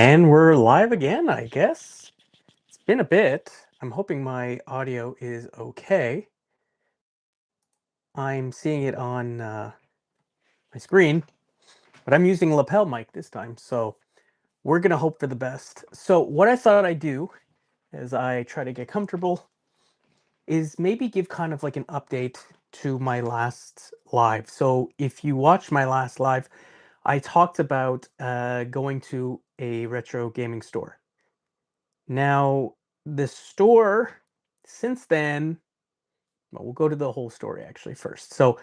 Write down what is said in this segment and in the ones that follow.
And we're live again, I guess. It's been a bit. I'm hoping my audio is okay. I'm seeing it on my screen, but I'm using a lapel mic this time, so we're gonna hope for the best. So what I thought I'd do as I try to get comfortable is maybe give kind of like an update to my last live. So if you watched my last live, I talked about going to a retro gaming store. Now, the store since then, well, we'll go to the whole story actually first. So,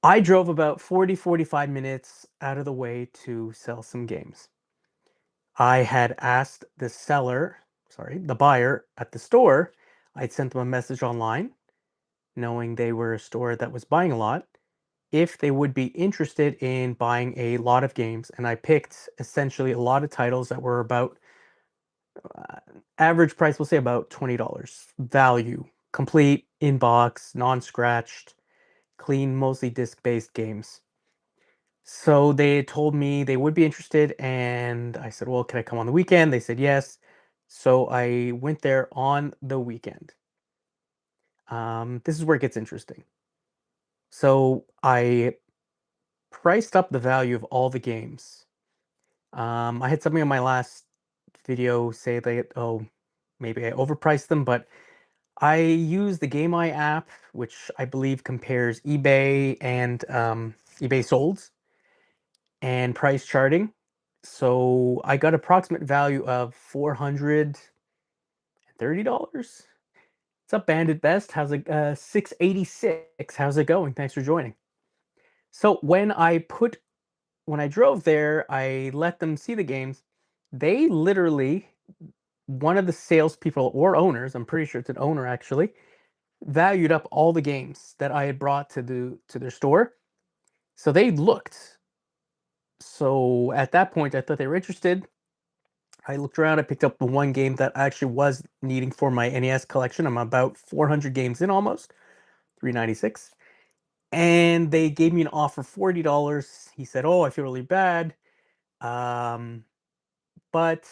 I drove about 45 minutes out of the way to sell some games. I had asked the buyer at the store, I'd sent them a message online, knowing they were a store that was buying a lot, if they would be interested in buying a lot of games. And I picked essentially a lot of titles that were about uh, average price, we'll say about $20. Value, complete, in-box, non-scratched, clean, mostly disc-based games. So they told me they would be interested, and I said, well, can I come on the weekend? They said yes. So I went there on the weekend. This is where it gets interesting. So I priced up the value of all the games. I had something in my last video say that, oh, maybe I overpriced them, but I use the GameEye app, which I believe compares eBay and eBay solds and price charting. So I got approximate value of $430. What's up, Bandit Best? How's it? 686. How's it going? Thanks for joining. So when I drove there, I let them see the games. They literally, one of the salespeople or owners, I'm pretty sure it's an owner actually, valued up all the games that I had brought to their store. So they looked. So at that point, I thought they were interested. I looked around. I picked up the one game that I actually was needing for my NES collection. I'm about 400 games in almost, 396. And they gave me an offer $40. He said, "Oh, I feel really bad, um, but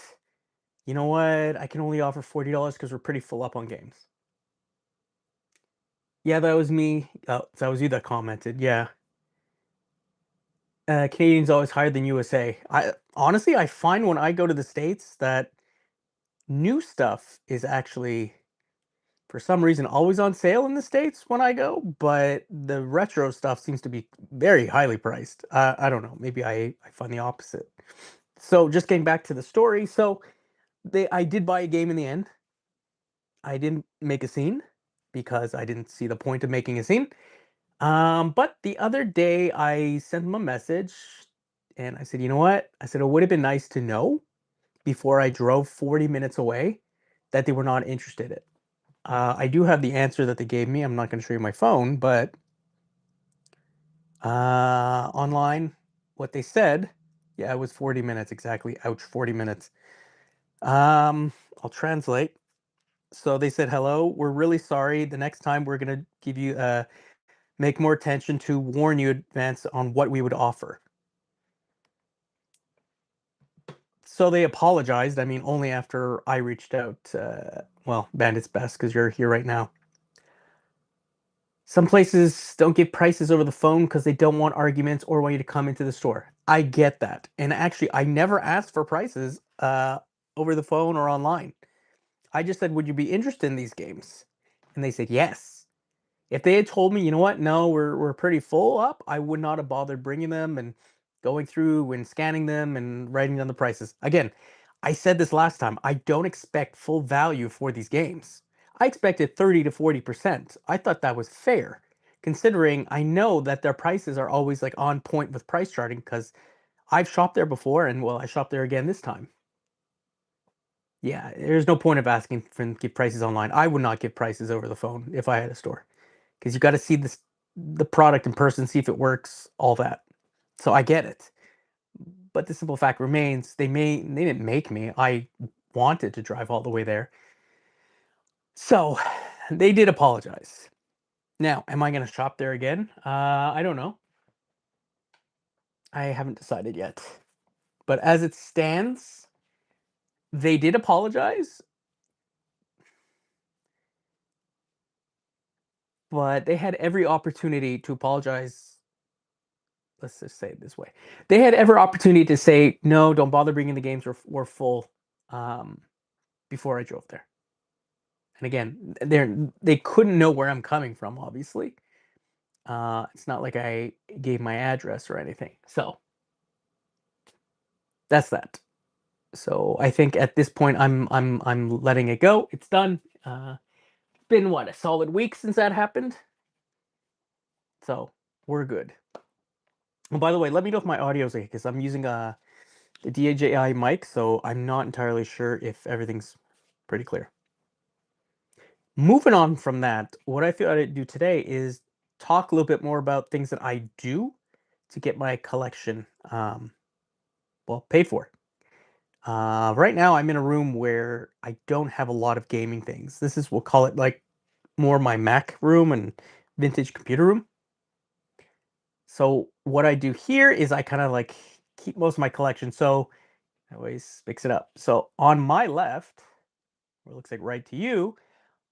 you know what? I can only offer $40 because we're pretty full up on games." Yeah, that was me. Oh, that was you that commented. Yeah. Canadians always higher than USA. I honestly, I find when I go to the States that new stuff is actually, for some reason, always on sale in the States when I go, but the retro stuff seems to be very highly priced. I don't know. Maybe I find the opposite. So just getting back to the story. So I did buy a game in the end. I didn't make a scene because I didn't see the point of making a scene. But the other day I sent them a message and I said, you know what? I said, it would have been nice to know before I drove 40 minutes away that they were not interested in it. I do have the answer that they gave me. I'm not going to show you my phone, but online, what they said, yeah, it was 40 minutes exactly. Ouch, 40 minutes. I'll translate. So they said, hello, we're really sorry. The next time we're going to give you, make more attention to warn you advance on what we would offer. So they apologized. I mean, only after I reached out. Well, Bandit's best because you're here right now. Some places don't give prices over the phone because they don't want arguments or want you to come into the store. I get that. And actually, I never asked for prices over the phone or online. I just said, would you be interested in these games? And they said, yes. If they had told me, you know what, no, we're pretty full up, I would not have bothered bringing them and going through and scanning them and writing down the prices. Again, I said this last time, I don't expect full value for these games. I expected 30 to 40%. I thought that was fair, considering I know that their prices are always like on point with price charting because I've shopped there before and well, I shopped there again this time. Yeah, there's no point of asking for them to give prices online. I would not give prices over the phone if I had a store because you got to see the product in person, see if it works, all that. So I get it, but the simple fact remains they didn't make me. I wanted to drive all the way there, so they did apologize. Now, am I going to shop there again? I don't know. I haven't decided yet. But as it stands, They did apologize, but they had every opportunity to apologize. Let's just say it this way. They had every opportunity to say, no, don't bother bringing the games, we're full, um, before I drove there. And again, they couldn't know where I'm coming from, obviously. It's not like I gave my address or anything. So that's that. So I think at this point I'm letting it go. It's done. Been what, a solid week since that happened. So we're good. And by the way, let me know if my audio's okay because I'm using the DJI mic, so I'm not entirely sure if everything's pretty clear. Moving on from that, what I thought I'd do today is talk a little bit more about things that I do to get my collection, well, paid for. Right now, I'm in a room where I don't have a lot of gaming things. This is, we'll call it like more my Mac room and vintage computer room. So what I do here is I kind of like keep most of my collection. So I always mix it up. So on my left, or it looks like right to you,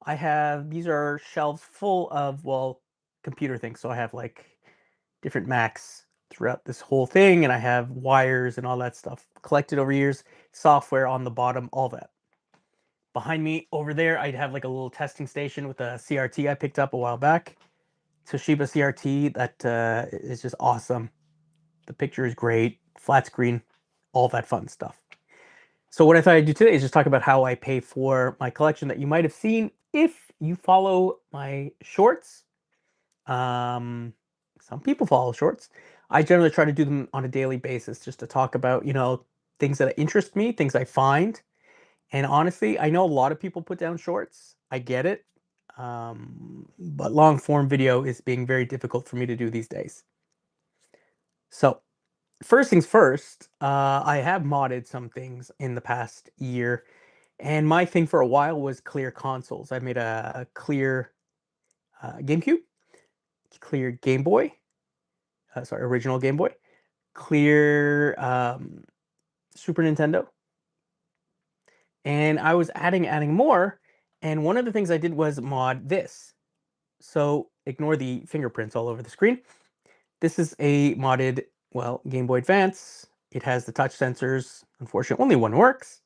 I have, these are shelves full of, well, computer things. So I have like different Macs throughout this whole thing, and I have wires and all that stuff collected over years, software on the bottom, all that. Behind me over there, I'd have like a little testing station with a CRT I picked up a while back. Toshiba CRT that is just awesome. The picture is great, flat screen, all that fun stuff. So what I thought I'd do today is just talk about how I pay for my collection that you might have seen if you follow my shorts. Some people follow shorts. I generally try to do them on a daily basis just to talk about, things that interest me, things I find. And honestly, I know a lot of people put down shorts. I get it. But long form video is being very difficult for me to do these days. So first things first, I have modded some things in the past year. And my thing for a while was clear consoles. I made a clear GameCube, clear Game Boy, sorry, original Game Boy, clear Super Nintendo, and I was adding more. And one of the things I did was mod this. So ignore the fingerprints all over the screen. This is a modded, well, Game Boy Advance. It has the touch sensors. Unfortunately, only one works.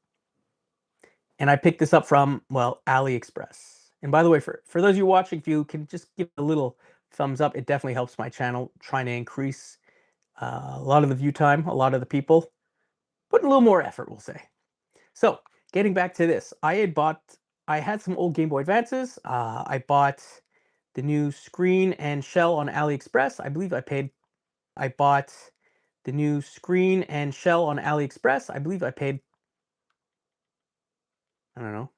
And I picked this up from, well, AliExpress. And by the way, for those of you watching, if you can just give a little thumbs up, it definitely helps my channel, trying to increase a lot of the view time, a lot of the people. Putting a little more effort, we'll say. So getting back to this, I had some old Game Boy Advances. I bought the new screen and shell on AliExpress. I bought the new screen and shell on AliExpress. I believe I paid, I don't know,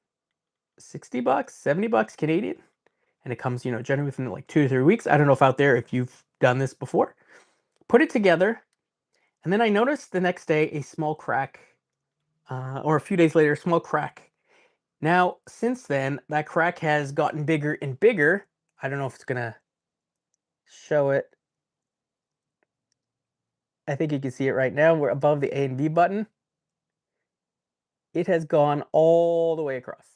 $60, $70 Canadian. And it comes, generally within like 2 to 3 weeks. I don't know if out there, if you've done this before. Put it together. And then I noticed the next day a small crack, or a few days later, a small crack. Now, since then, that crack has gotten bigger and bigger. I don't know if it's going to show it. I think you can see it right now. We're above the A and B button. It has gone all the way across.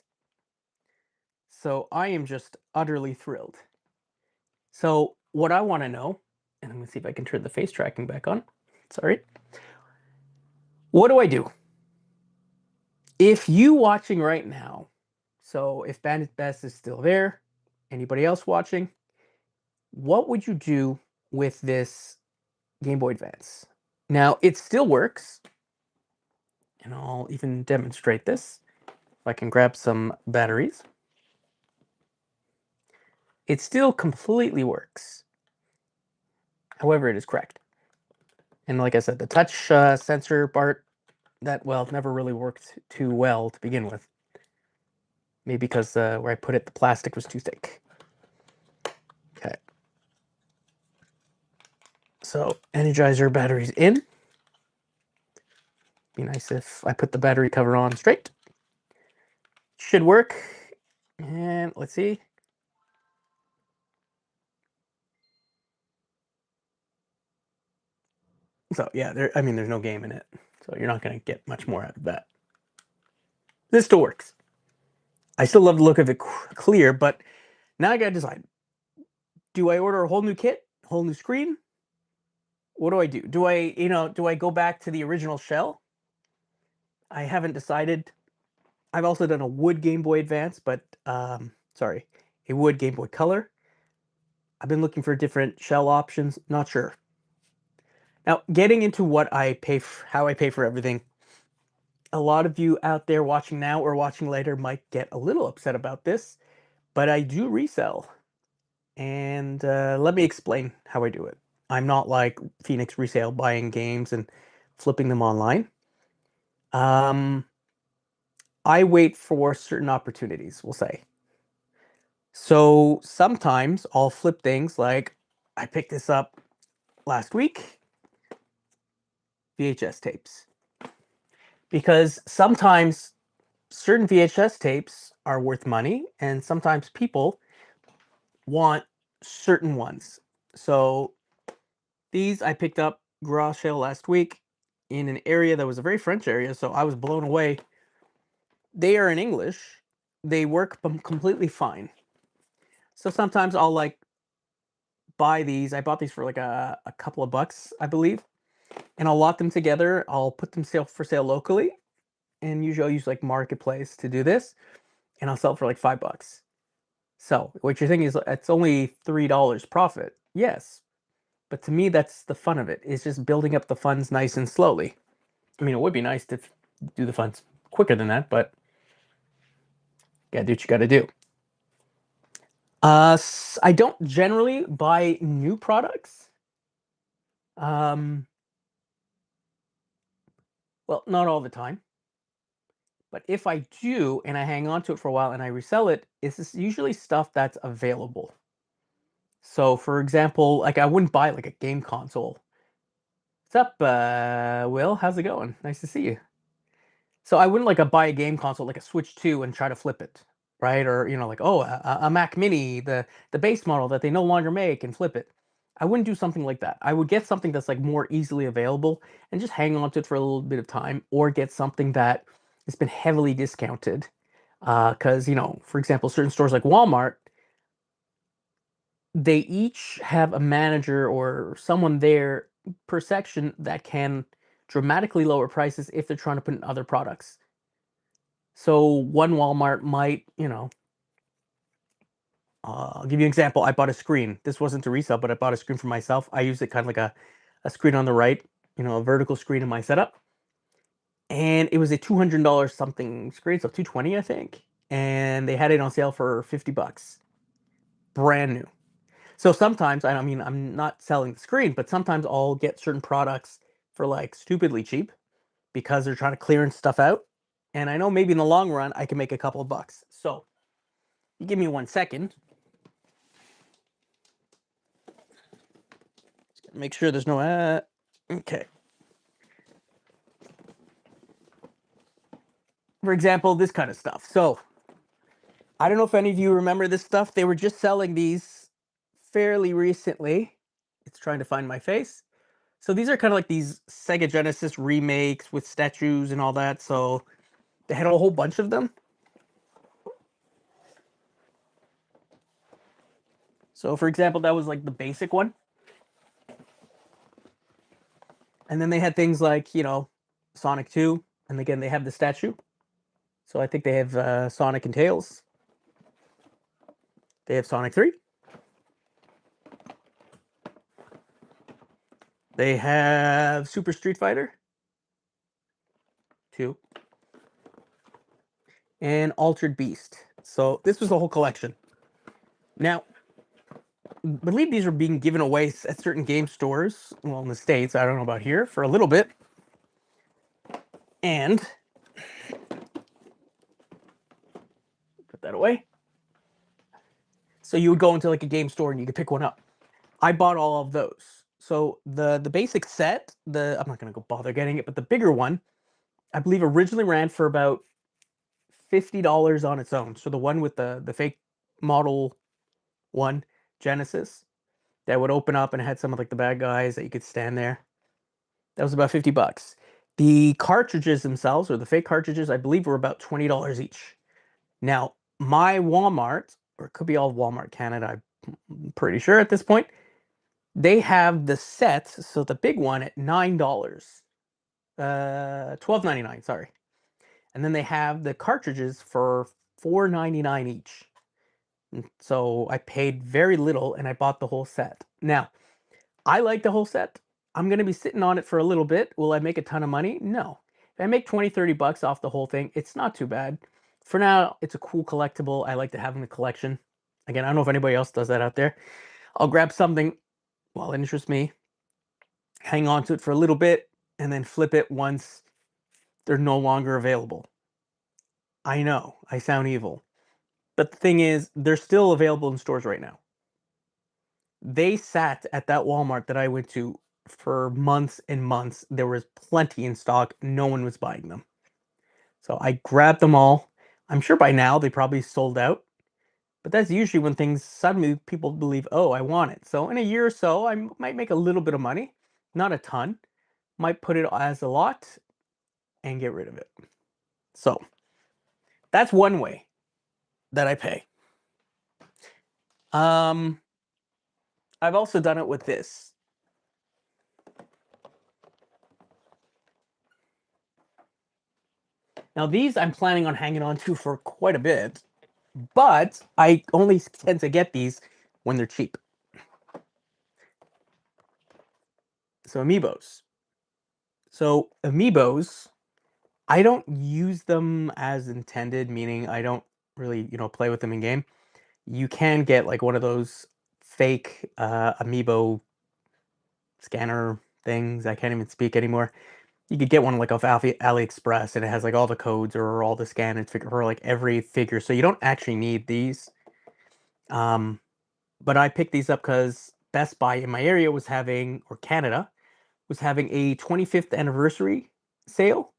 So I am just utterly thrilled. So what I want to know, and I'm going to see if I can turn the face tracking back on. Sorry. What do I do? If you watching right now, so if Bandit Best is still there, anybody else watching, what would you do with this Game Boy Advance? Now, it still works, and I'll even demonstrate this. If I can grab some batteries. It still completely works. However, it is cracked. And like I said, the touch sensor part, that, well, never really worked too well to begin with. Maybe because where I put it, the plastic was too thick. Okay. So, Energizer batteries in. Be nice if I put the battery cover on straight. Should work. And let's see. So yeah, there's no game in it. So you're not going to get much more out of that. This still works. I still love the look of it clear, but now I gotta decide. Do I order a whole new kit, whole new screen? What do I do? Do I go back to the original shell? I haven't decided. I've also done a wood Game Boy Advance, but sorry, a wood Game Boy Color. I've been looking for different shell options. Not sure. Now, getting into what I pay, how I pay for everything. A lot of you out there watching now or watching later might get a little upset about this, but I do resell, and let me explain how I do it. I'm not like Phoenix Resale buying games and flipping them online. Um, I wait for certain opportunities, we'll say. So sometimes I'll flip things like I picked this up last week, VHS tapes. Because sometimes certain VHS tapes are worth money and sometimes people want certain ones. So these I picked up garage sale last week in an area that was a very French area, so I was blown away. They are in English. They work completely fine. So sometimes I'll like buy these. I bought these for like a couple of bucks, I believe, and I'll lock them together. I'll put them for sale locally, and usually I'll use like Marketplace to do this, and I'll sell it for like $5. So what you're thinking is it's only $3 profit. Yes, but to me that's the fun of it. Is just building up the funds nice and slowly. I mean, it would be nice to do the funds quicker than that, but you gotta do what you gotta do. I don't generally buy new products. Um, well, not all the time. But if I do and I hang on to it for a while and I resell it, it's usually stuff that's available. So, for example, like I wouldn't buy like a game console. What's up, Will? How's it going? Nice to see you. So I wouldn't like buy a game console like a Switch 2 and try to flip it, right? Or like a Mac Mini, the base model that they no longer make and flip it. I wouldn't do something like that. I would get something that's like more easily available and just hang on to it for a little bit of time, or get something that has been heavily discounted. Because for example, certain stores like Walmart, they each have a manager or someone there per section that can dramatically lower prices if they're trying to put in other products. So one Walmart might, I'll give you an example. I bought a screen. This wasn't to resell, but I bought a screen for myself. I use it kind of like a screen on the right, a vertical screen in my setup. And it was a $200 something screen, so 220, I think. And they had it on sale for $50. Brand new. So sometimes, I mean, I'm not selling the screen, but sometimes I'll get certain products for like stupidly cheap because they're trying to clearance stuff out. And I know maybe in the long run, I can make a couple of bucks. So you give me 1 second. Make sure there's no, okay. For example, this kind of stuff. So I don't know if any of you remember this stuff. They were just selling these fairly recently. It's trying to find my face. So these are kind of like these Sega Genesis remakes with statues and all that. So they had a whole bunch of them. So for example, that was like the basic one. And then they had things like, Sonic 2. And again, they have the statue. So I think they have Sonic and Tails. They have Sonic 3. They have Super Street Fighter 2 and Altered Beast. So this was the whole collection. Now, I believe these are being given away at certain game stores. Well, in the States, I don't know about here, for a little bit. And put that away. So you would go into like a game store and you could pick one up. I bought all of those. So the basic set, I'm not gonna go bother getting it, but the bigger one, I believe originally ran for about $50 on its own. So the one with the fake model one, Genesis, that would open up and it had some of like the bad guys that you could stand there. That was about $50. The cartridges themselves, or the fake cartridges, I believe were about $20 each. Now, my Walmart, or it could be all Walmart Canada, I'm pretty sure at this point, they have the set, so the big one at $9. $12.99, sorry. And then they have the cartridges for $4.99 each. And so I paid very little and I bought the whole set. Now, I like the whole set. I'm going to be sitting on it for a little bit. Will I make a ton of money? No. If I make 20, 30 bucks off the whole thing, it's not too bad. For now, it's a cool collectible. I like to have in the collection. Again, I don't know if anybody else does that out there. I'll grab something, well, it interests me, hang on to it for a little bit, and then flip it once they're no longer available. I know, I sound evil. But the thing is, they're still available in stores right now. They sat at that Walmart that I went to for months and months. There was plenty in stock. No one was buying them. So I grabbed them all. I'm sure by now they probably sold out. But that's usually when things suddenly people believe, oh, I want it. So in a year or so, I might make a little bit of money, not a ton. Might put it as a lot and get rid of it. So that's one way that I pay. I've also done it with this. Now these I'm planning on hanging on to for quite a bit, but I only tend to get these when they're cheap. So amiibos. So amiibos, I don't use them as intended, meaning I don't really, play with them in game. You can get like one of those fake amiibo scanner things. I can't even speak anymore. You could get one like off AliExpress, and it has like all the codes or all the scanned figure for like every figure. So you don't actually need these. But I picked these up because Best Buy in my area was having, or Canada, was having a 25th anniversary sale.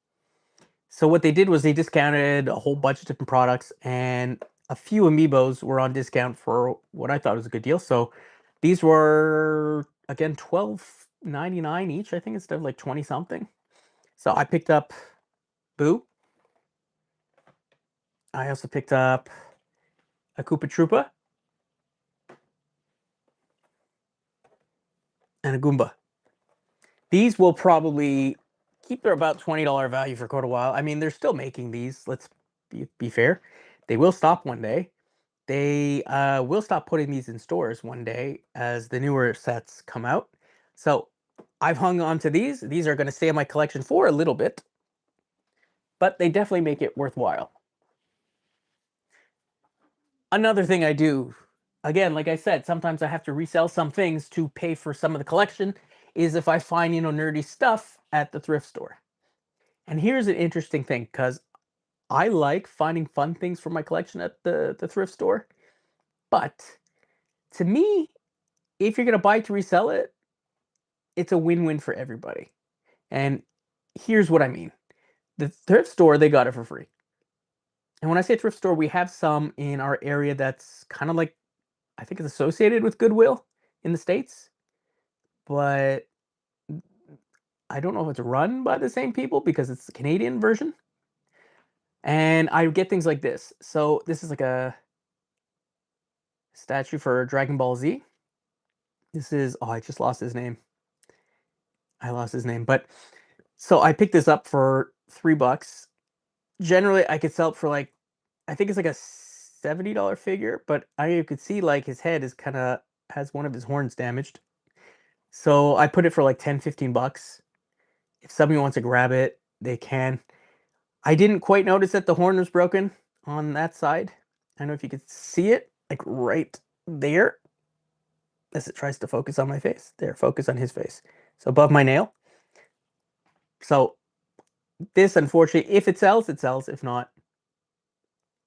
So what they did was they discounted a whole bunch of different products, and a few amiibos were on discount for what I thought was a good deal. So these were again $12.99 each, I think, instead of like 20 something. So I picked up Boo. I also picked up a Koopa Troopa and a Goomba. These will probably keep their about $20 value for quite a while. I mean, they're still making these. Let's be fair. They will stop one day. They will stop putting these in stores one day as the newer sets come out. So I've hung on to these. These are going to stay in my collection for a little bit, but they definitely make it worthwhile. Another thing I do, again, like I said, sometimes I have to resell some things to pay for some of the collection, is if I find, nerdy stuff at the thrift store. And here's an interesting thing, because I like finding fun things for my collection at the thrift store. But to me, if you're going to buy to resell it, it's a win-win for everybody. And here's what I mean. The thrift store, they got it for free. And when I say thrift store, we have some in our area that's kind of like, I think it's associated with Goodwill in the States. But I don't know if it's run by the same people because it's the Canadian version. And I get things like this. So this is like a statue for Dragon Ball Z. This is, oh, I just lost his name. I lost his name. But so I picked this up for $3. Generally, I could sell it for like, I think it's like a $70 figure, but I could see like his head is kind of has one of his horns damaged. So I put it for like 10, 15 bucks. If somebody wants to grab it, they can. I didn't quite notice that the horn was broken on that side. I don't know if you could see it, like right there, as it tries to focus on my face. There, focus on his face. So above my nail. So this, unfortunately, if it sells, it sells. If not,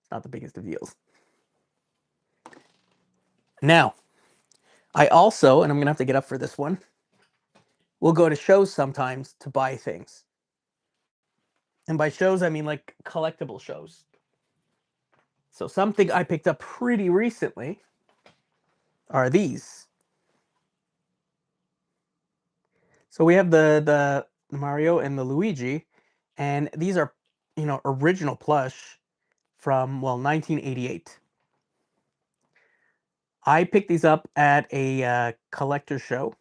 it's not the biggest of deals. Now, I also, and I'm going to have to get up for this one, will go to shows sometimes to buy things. And by shows, I mean like collectible shows. So something I picked up pretty recently are these. So we have the Mario and the Luigi, and these are, original plush from, well, 1988. I picked these up at a collector show,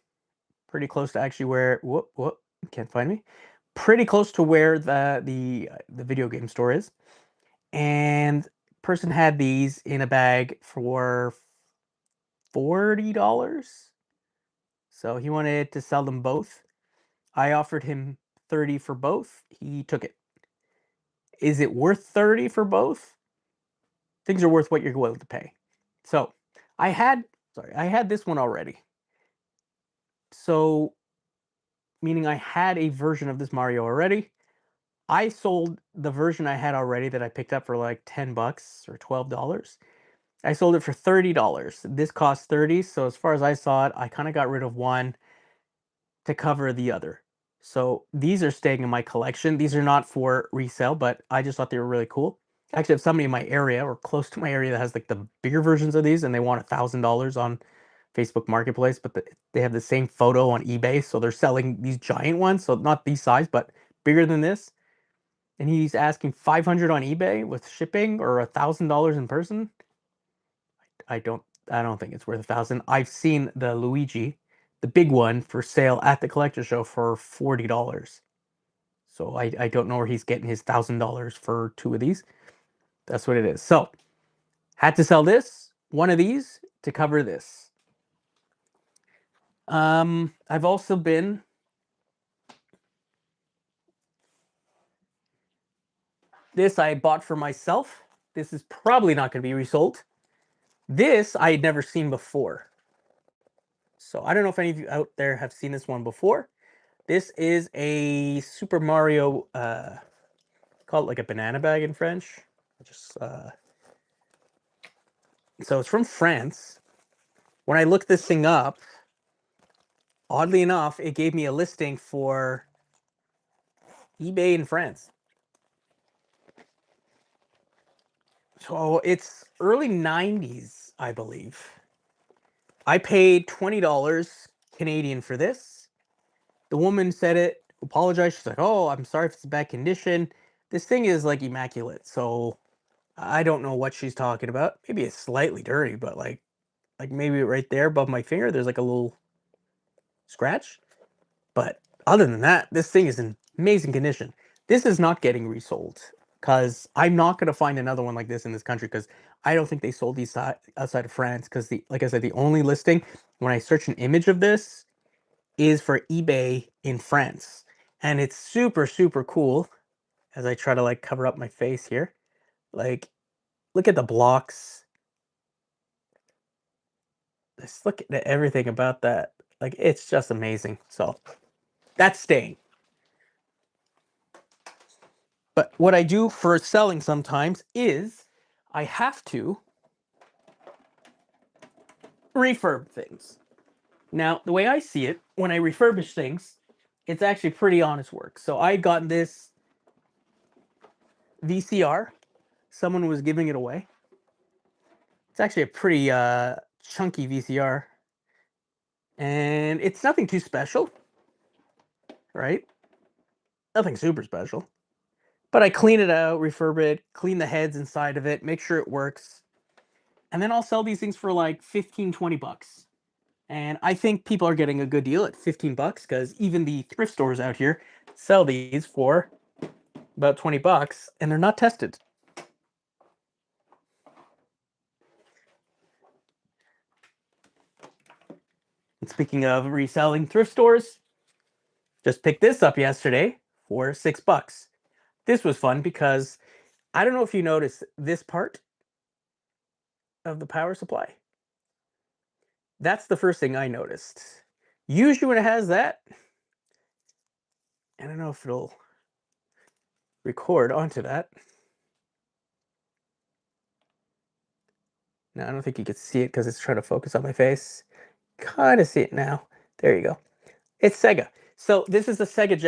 pretty close to actually where, whoop, can't find me, pretty close to where the video game store is. And person had these in a bag for $40. So he wanted to sell them both. I offered him 30 for both. He took it. Is it worth 30 for both? Things are worth what you're willing to pay. So I had this one already. So meaning I had a version of this Mario already. I sold the version I had already that I picked up for like $10 or $12. I sold it for $30. This cost 30, so as far as I saw it, I kind of got rid of one to cover the other. So these are staying in my collection. These are not for resale, but I just thought they were really cool. I actually have somebody in my area or close to my area that has like the bigger versions of these, and they want $1,000 on Facebook Marketplace, but they have the same photo on eBay, so they're selling these giant ones, so not these size, but bigger than this. And he's asking 500 on eBay with shipping or $1,000 in person. I don't think it's worth 1,000. I've seen the Luigi, the big one, for sale at the collector show for $40. So I don't know where he's getting his $1,000 for two of these. That's what it is. So had to sell one of these to cover this. I've also been this I bought for myself. This is probably not going to be resold. This I had never seen before. So I don't know if any of you out there have seen this one before. This is a Super Mario, call it like a banana bag in French. So it's from France. When I looked this thing up, oddly enough, it gave me a listing for eBay in France. So it's early 90s, I believe. I paid $20 Canadian for this. The woman said it, apologized. She's like, "Oh, I'm sorry if it's in bad condition. This thing is like immaculate." So I don't know what she's talking about. Maybe it's slightly dirty, but like maybe right there above my finger, there's like a little scratch. But other than that, this thing is in amazing condition. This is not getting resold because I'm not going to find another one like this in this country because I don't think they sold these outside of France because like I said, the only listing when I search an image of this is for eBay in France. And it's super, super cool as I try to like cover up my face here. Like, look at the blocks. Just look at everything about that. Like, it's just amazing. So that's staying. But what I do for selling sometimes is I have to refurb things. Now, the way I see it, when I refurbish things, it's actually pretty honest work. So I got this VCR. Someone was giving it away. It's actually a pretty chunky VCR. And it's nothing too special, right? Nothing super special. But I clean it out, refurb it, clean the heads inside of it, make sure it works. And then I'll sell these things for like 15, 20 bucks. And I think people are getting a good deal at 15 bucks because even the thrift stores out here sell these for about 20 bucks and they're not tested. And speaking of reselling thrift stores, just picked this up yesterday for 6 bucks. This was fun because I don't know if you noticed this part of the power supply. That's the first thing I noticed. Usually when it has that, I don't know if it'll record onto that. Now, I don't think you can see it because it's trying to focus on my face. Kind of see it now. There you go. It's Sega. So this is the Sega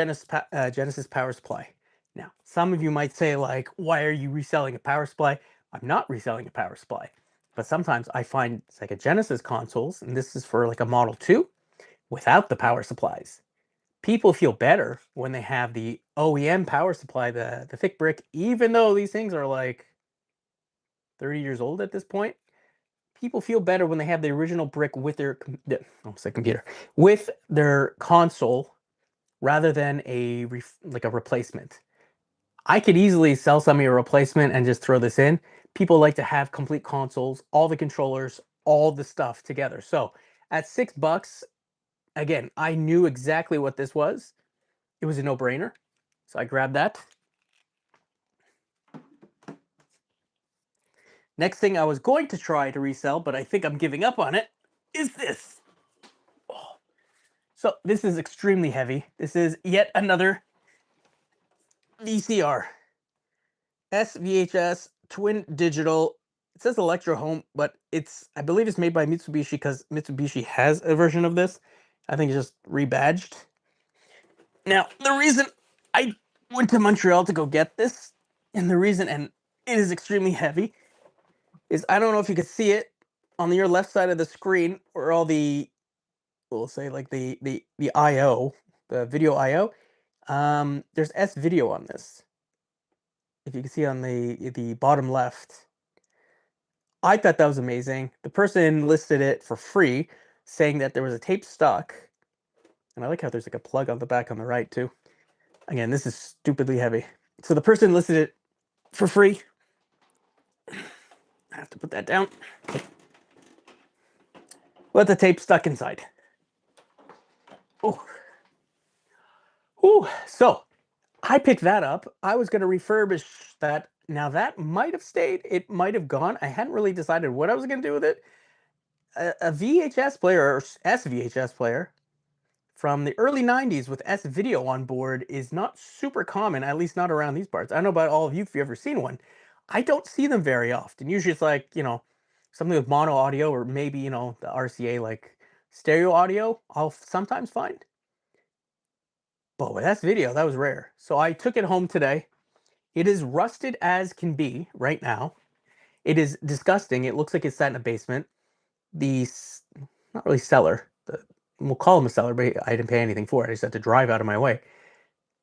Genesis power supply. Now, some of you might say, like, why are you reselling a power supply? I'm not reselling a power supply. But sometimes I find Sega Genesis consoles, and this is for like a Model 2, without the power supplies. people feel better when they have the OEM power supply, the thick brick, even though these things are like 30 years old at this point. People feel better when they have the original brick with their almost like computer, with their console, rather than like a replacement. I could easily sell somebody a replacement and just throw this in. People like to have complete consoles, all the controllers, all the stuff together. So at $6, again, I knew exactly what this was. It was a no-brainer. So I grabbed that. Next thing I was going to try to resell, but I think I'm giving up on it, is this. Oh. So this is extremely heavy. This is yet another VCR. SVHS Twin Digital. It says Electro Home, but I believe it's made by Mitsubishi, because Mitsubishi has a version of this. I think it's just rebadged. Now, the reason I went to Montreal to go get this, and it is extremely heavy, is I don't know if you can see it on your left side of the screen, where all we'll say like the IO, the video IO. There's S video on this. If you can see on the bottom left. I thought that was amazing. The person listed it for free, saying that there was a tape stuck. And I like how there's like a plug on the back on the right too. Again, this is stupidly heavy. So the person listed it for free. I have to put that down. Let the tape stuck inside. Oh. Ooh. So I picked that up. I was going to refurbish that. Now that might have stayed. It might have gone. I hadn't really decided what I was going to do with it. A VHS player, or SVHS player, from the early 90s with S video on board is not super common, at least not around these parts. I don't know about all of you if you've ever seen one. I don't see them very often. Usually it's like, something with mono audio, or maybe, the RCA like stereo audio, I'll sometimes find. But with S video, that was rare. So I took it home today. It is rusted as can be right now. It is disgusting. It looks like it's sat in a basement. Not really seller, we'll call him a seller, but I didn't pay anything for it. I just had to drive out of my way.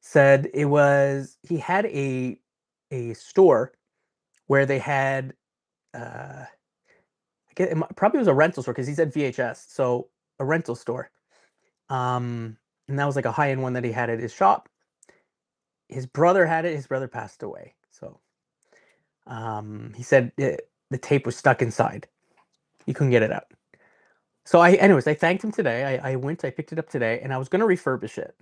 Said he had a store where they had, I guess probably was a rental store, because he said VHS, so a rental store. And that was like a high-end one that he had at his shop. His brother had it. His brother passed away. So he said the tape was stuck inside. He couldn't get it out. So anyways, I thanked him today. I picked it up today, and I was going to refurbish it.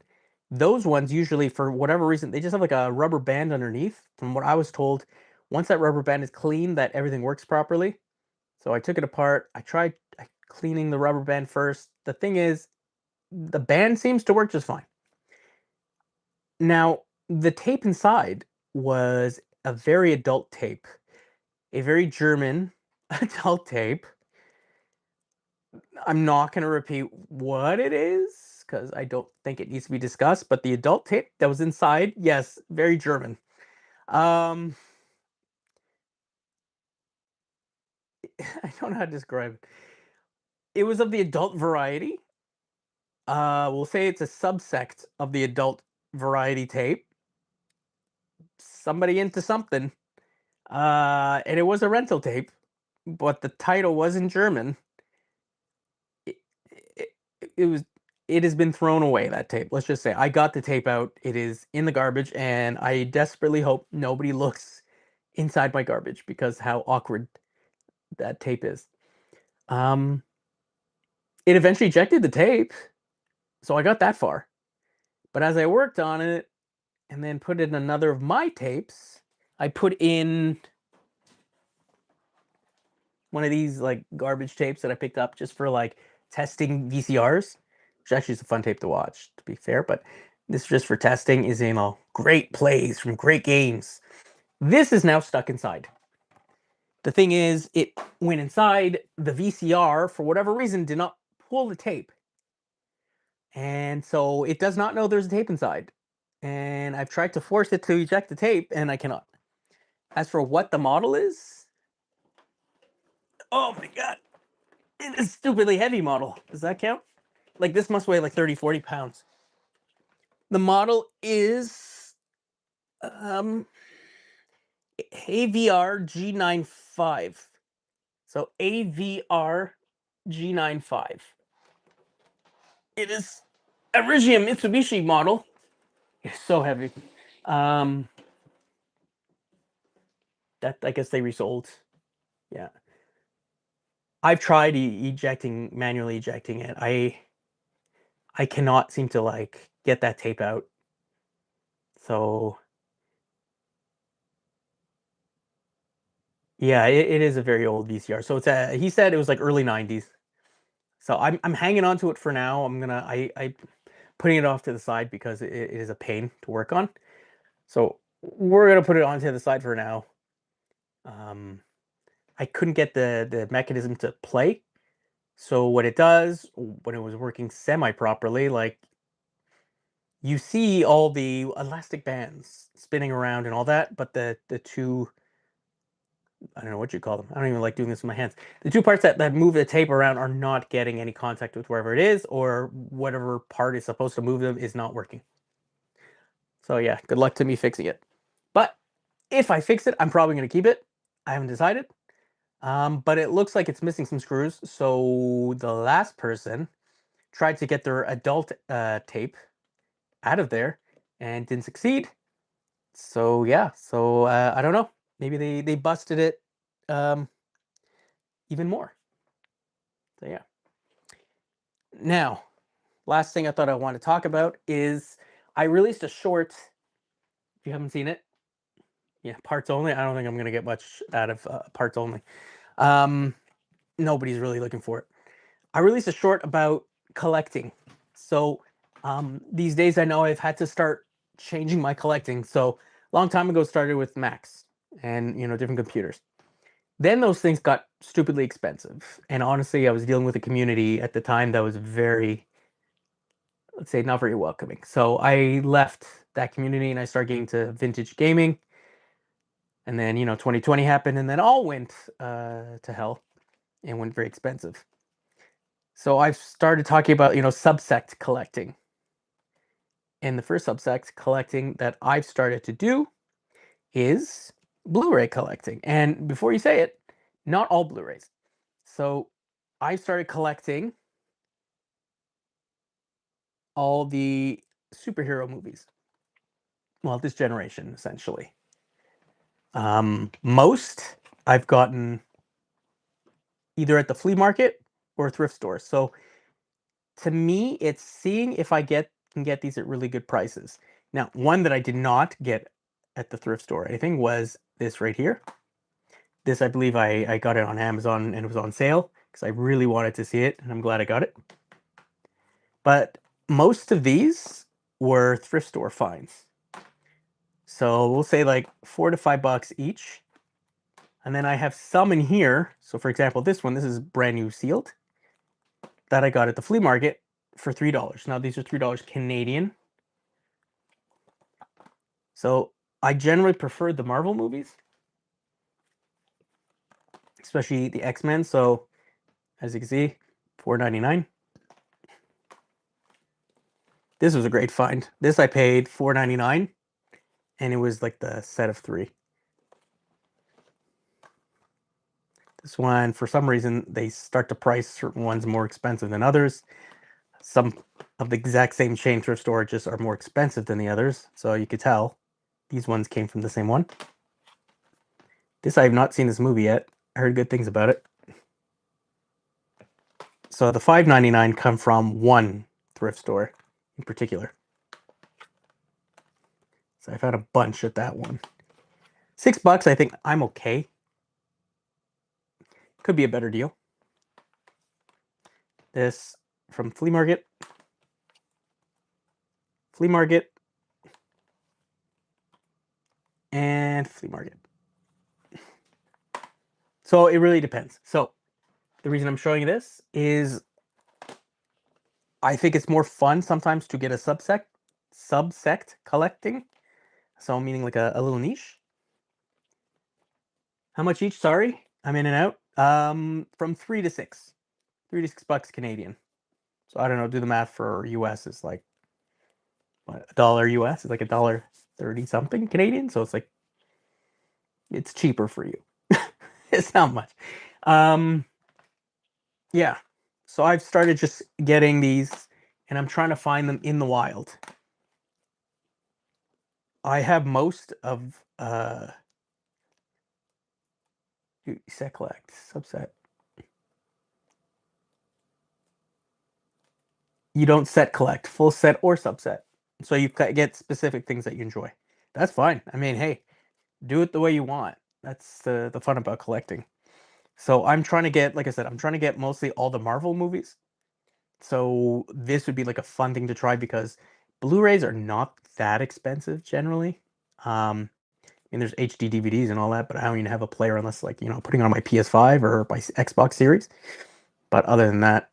Those ones usually, for whatever reason, they just have like a rubber band underneath. From what I was told, once that rubber band is clean, that everything works properly. So I took it apart. I tried cleaning the rubber band first. The thing is, the band seems to work just fine. Now, the tape inside was a very adult tape, a very German adult tape. I'm not going to repeat what it is, because I don't think it needs to be discussed, but the adult tape that was inside, yes, very German. I don't know how to describe it. It was of the adult variety. We'll say it's a subsect of the adult variety tape. Somebody into something. And it was a rental tape, but the title was in German. It, it, it was. It has been thrown away, that tape. Let's just say I got the tape out. It is in the garbage, and I desperately hope nobody looks inside my garbage, because how awkward that tape is. Um, it eventually ejected the tape, so I got that far. But as I worked on it and then put in another of my tapes, I put in one of these like garbage tapes that I picked up just for like testing VCRs, which actually is a fun tape to watch, to be fair. But this is just for testing, is great plays from great games. This is now stuck inside. The thing is, it went inside. The VCR, for whatever reason, did not pull the tape. And so it does not know there's a tape inside. And I've tried to force it to eject the tape, and I cannot. As for what the model is, oh my god, it is a stupidly heavy model. Does that count? Like, this must weigh like 30, 40 pounds. The model is AVR G95. So AVR G95. It is originally a Mitsubishi model. It's so heavy. That I guess they resold. Yeah. I've tried manually ejecting it. I cannot seem to like get that tape out. So yeah, it is a very old VCR. So he said it was like early 90s. So I'm hanging on to it for now. I putting it off to the side because it is a pain to work on. So we're gonna put it onto the side for now. I couldn't get the mechanism to play. So what it does when it was working semi properly, like you see all the elastic bands spinning around and all that, but the two, I don't know what you call them. I don't even like doing this with my hands. The two parts that move the tape around are not getting any contact with wherever it is, or whatever part is supposed to move them is not working. So yeah, good luck to me fixing it. But if I fix it, I'm probably going to keep it. I haven't decided. But it looks like it's missing some screws. So the last person tried to get their adult tape out of there and didn't succeed. So yeah, so I don't know. Maybe they busted it even more. So yeah. Now, last thing I thought I want to talk about is I released a short. If you haven't seen it, yeah, parts only. I don't think I'm gonna get much out of parts only. Um, Nobody's really looking for it. I released a short about collecting. So these days I know I've had to start changing my collecting. So long time ago started with Macs and different computers. Then those things got stupidly expensive. And honestly, I was dealing with a community at the time that was very, let's say, not very welcoming. So I left that community and I started getting to vintage gaming. And then 2020 happened, and then all went to hell and went very expensive. So I've started talking about subsect collecting. And the first subsect collecting that I've started to do is Blu-ray collecting. And before you say it, not all Blu-rays. So I started collecting all the superhero movies. Well, this generation, essentially. Most I've gotten either at the flea market or thrift stores. So to me, it's seeing if I can get these at really good prices. Now, one that I did not get at the thrift store or anything was this right here. This, I believe I got it on Amazon and it was on sale because I really wanted to see it, and I'm glad I got it. But most of these were thrift store finds. So we'll say like $4 to $5 each. And then I have some in here. So for example, this one, this is brand new sealed, that I got at the flea market for $3. Now these are $3 Canadian. So I generally prefer the Marvel movies, especially the X-Men. So as you can see, $4.99. This was a great find. This I paid $4.99, and it was like the set of 3. This one, for some reason, they start to price certain ones more expensive than others. Some of the exact same chain thrift store just are more expensive than the others. So you could tell these ones came from the same one. This, I have not seen this movie yet. I heard good things about it. So the $5.99 come from one thrift store in particular. So I've had a bunch at that one. $6, I think I'm okay. Could be a better deal. This from flea market, and flea market. So it really depends. So the reason I'm showing you this is I think it's more fun sometimes to get a subsect collecting. So meaning like a little niche. How much each? Sorry, I'm in and out. From $3 to $6. $3 to $6 Canadian. So I don't know, do the math for US is like what, a dollar US is like a dollar 30 something Canadian. So it's cheaper for you. It's not much. Um, yeah. So I've started just getting these and I'm trying to find them in the wild. I have most of set collect subset. You don't set collect full set or subset. So you get specific things that you enjoy. That's fine. I mean, hey, do it the way you want. That's the fun about collecting. So I'm trying to get, like I said, I'm trying to get mostly all the Marvel movies. So this would be like a fun thing to try because Blu-rays are not that expensive generally. And there's HD DVDs and all that, but I don't even have a player unless like, putting on my PS5 or my Xbox Series. But other than that,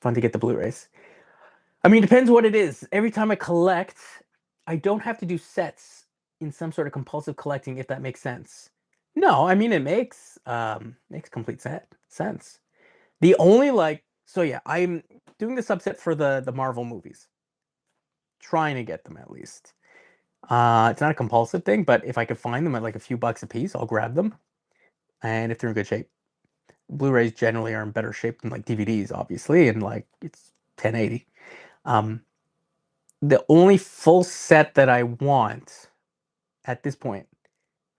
fun to get the Blu-rays. I mean, it depends what it is. Every time I collect, I don't have to do sets in some sort of compulsive collecting, if that makes sense. No, I mean it makes complete sense. The only so yeah, I'm doing the subset for the Marvel movies. Trying to get them at least. It's not a compulsive thing, but if I could find them at like a few bucks a piece, I'll grab them. And if they're in good shape. Blu-rays generally are in better shape than like DVDs, obviously, and like it's 1080. Um, the only full set that I want at this point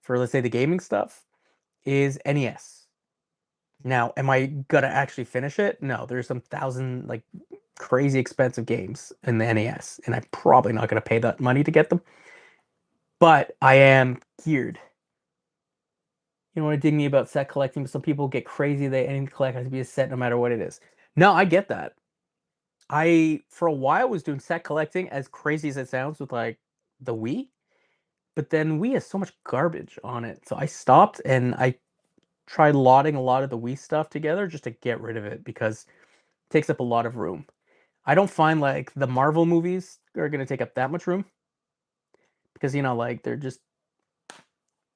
for let's say the gaming stuff is NES. Now, am I gonna actually finish it? No, there's some thousand like crazy expensive games in the NES, and I'm probably not gonna pay that money to get them. But I am geared. You know what I dig me about set collecting? Some people get crazy. They any collect has to be a set no matter what it is. No, I get that. I for a while was doing set collecting as crazy as it sounds with like the Wii, but then Wii has so much garbage on it. So I stopped and I tried lotting a lot of the Wii stuff together just to get rid of it because it takes up a lot of room. I don't find like the Marvel movies are going to take up that much room because like they're just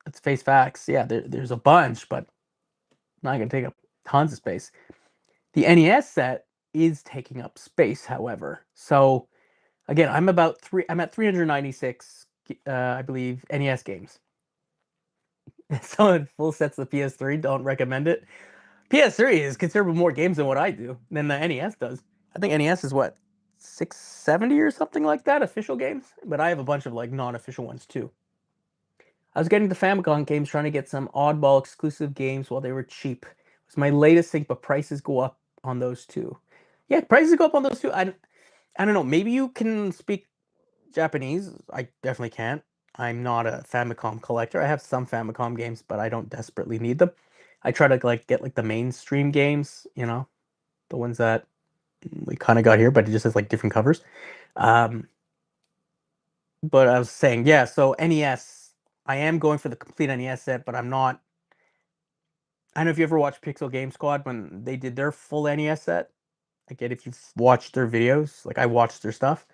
let's face facts. Yeah, there's a bunch, but not going to take up tons of space. The NES set is taking up space, however. So again, I'm at 396 I believe NES games. So full sets of PS3, don't recommend it. PS3 is considerably more games than what I do than the NES does. I think NES is what 670 or something like that official games, but I have a bunch of like non-official ones too. I was getting the Famicom games, trying to get some oddball exclusive games while they were cheap. It was my latest thing, but prices go up on those too. Yeah, prices go up on those too. I don't know. Maybe you can speak Japanese. I definitely can't. I'm not a Famicom collector. I have some Famicom games, but I don't desperately need them. I try to like get like the mainstream games, the ones that we kind of got here, but it just has like different covers. Um, but I was saying, yeah, so NES, I am going for the complete NES set, but I'm not. I don't know if you ever watched Pixel Game Squad when they did their full NES set. I get if you've watched their videos, like I watched their stuff,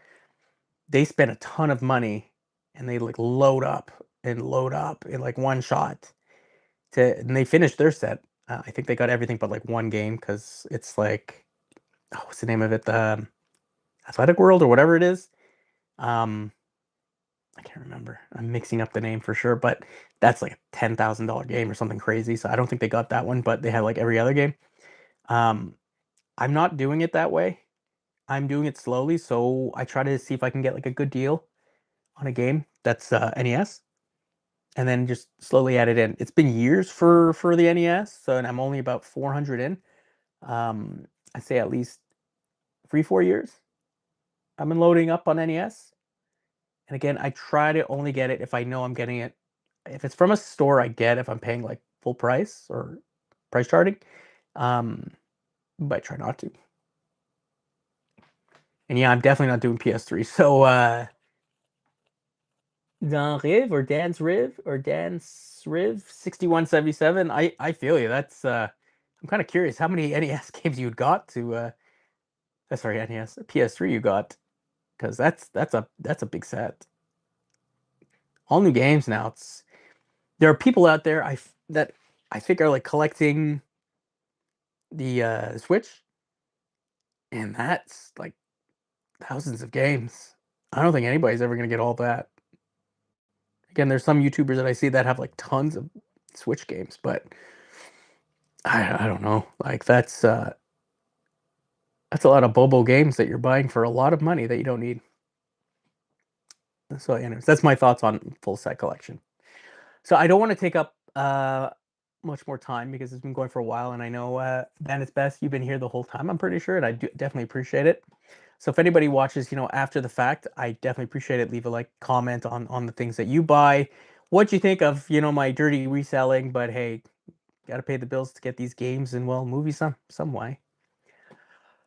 they spent a ton of money and they like load up in like one shot and they finished their set. I think they got everything but like one game because it's like, oh, what's the name of it? The Athletic World or whatever it is. Um, I can't remember. I'm mixing up the name for sure, but that's like a $10,000 game or something crazy. So I don't think they got that one, but they had like every other game. Um, I'm not doing it that way. I'm doing it slowly, so I try to see if I can get like a good deal on a game that's NES, and then just slowly add it in. It's been years for the NES, so and I'm only about 400 in. I say at least 3 4 years. I've been loading up on NES, and again, I try to only get it if I know I'm getting it. If it's from a store, I get if I'm paying like full price or price charting, um, but I try not to. And yeah, I'm definitely not doing PS3. So Dan's Riv 6177. I feel you. That's I'm kind of curious how many NES games you got to sorry, NES PS3 you got because that's a big set. All new games now. There are people out there that I think are like collecting the Switch, and that's like thousands of games. I don't think anybody's ever going to get all that. Again, there's some YouTubers that I see that have like tons of Switch games, but I don't know. Like that's a lot of Bobo games that you're buying for a lot of money that you don't need. So, anyways, that's my thoughts on full set collection. So I don't want to take up much more time because it's been going for a while, and I know Ben, it's best you've been here the whole time. I'm pretty sure, and I do definitely appreciate it. So if anybody watches, after the fact, I definitely appreciate it. Leave a like, comment on the things that you buy. What you think of my dirty reselling, but hey, got to pay the bills to get these games and well, movies some way.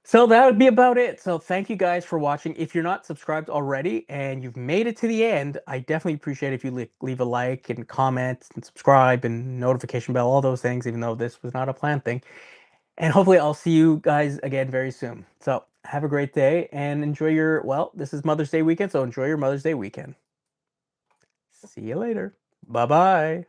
So that would be about it. So thank you guys for watching. If you're not subscribed already and you've made it to the end, I definitely appreciate if you leave a like and comment and subscribe and notification bell, all those things, even though this was not a planned thing. And hopefully I'll see you guys again very soon. So have a great day and enjoy this is Mother's Day weekend, so enjoy your Mother's Day weekend. See you later. Bye-bye.